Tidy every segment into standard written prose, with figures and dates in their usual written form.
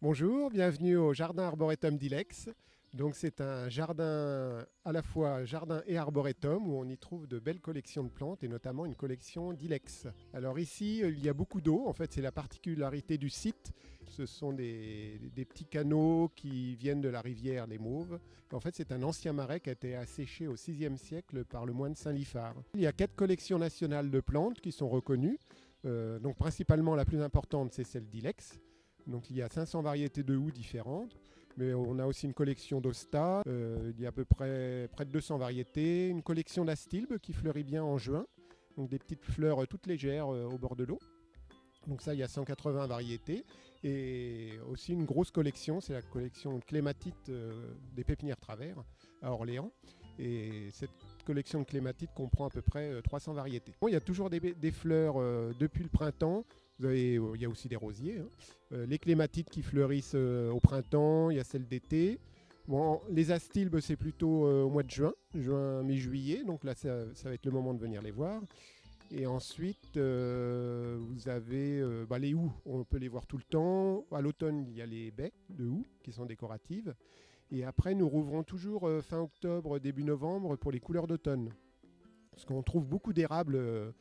Bonjour, bienvenue au jardin arboretum d'Ilex. Donc c'est un jardin à la fois jardin et arboretum où on y trouve de belles collections de plantes et notamment une collection d'Ilex. Alors ici il y a beaucoup d'eau, en fait c'est la particularité du site. Ce sont des petits canaux qui viennent de la rivière des Mauves. En fait c'est un ancien marais qui a été asséché au VIe siècle par le moine Saint-Liphard. Il y a 4 collections nationales de plantes qui sont reconnues. Donc principalement la plus importante c'est celle d'Ilex. Donc il y a 500 variétés de houx différentes, mais on a aussi une collection d'Osta, il y a à peu près de 200 variétés, une collection d'Astilbe qui fleurit bien en juin, donc des petites fleurs toutes légères au bord de l'eau. Donc ça, il y a 180 variétés, et aussi une grosse collection, c'est la collection de clématites des pépinières Travers à Orléans. Et cette collection de clématites comprend à peu près 300 variétés. Bon, il y a toujours des fleurs depuis le printemps. Il y a aussi des rosiers. Les clématites qui fleurissent au printemps, il y a celles d'été. Bon, les astilbes, c'est plutôt au mois de juin, mi-juillet. Donc là, ça va être le moment de venir les voir. Et ensuite, vous avez les houx, on peut les voir tout le temps. À l'automne, il y a les baies de houx qui sont décoratives. Et après, nous rouvrons toujours fin octobre, début novembre pour les couleurs d'automne. Parce qu'on trouve beaucoup d'érables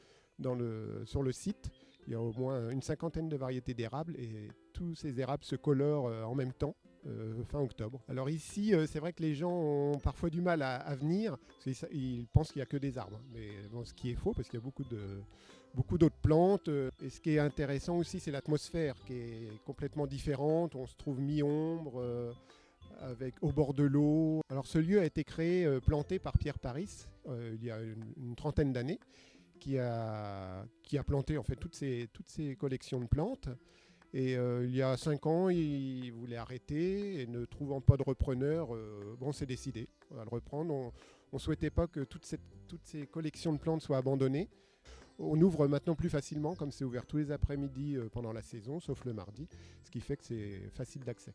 sur le site. Il y a au moins une cinquantaine de variétés d'érables et tous ces érables se colorent en même temps. Fin octobre. Alors ici, c'est vrai que les gens ont parfois du mal à venir, parce qu'ils pensent qu'il n'y a que des arbres. Mais bon, ce qui est faux, parce qu'il y a beaucoup d'autres plantes. Et ce qui est intéressant aussi, c'est l'atmosphère qui est complètement différente. On se trouve mi-ombre, au bord de l'eau. Alors ce lieu a été créé, planté par Pierre Paris, il y a une trentaine d'années, qui a planté en fait toutes ces collections de plantes. Et il y a 5 ans, il voulait arrêter et ne trouvant pas de repreneur, on s'est décidé à le reprendre. On ne souhaitait pas que toutes ces collections de plantes soient abandonnées. On ouvre maintenant plus facilement, comme c'est ouvert tous les après-midi pendant la saison, sauf le mardi, ce qui fait que c'est facile d'accès.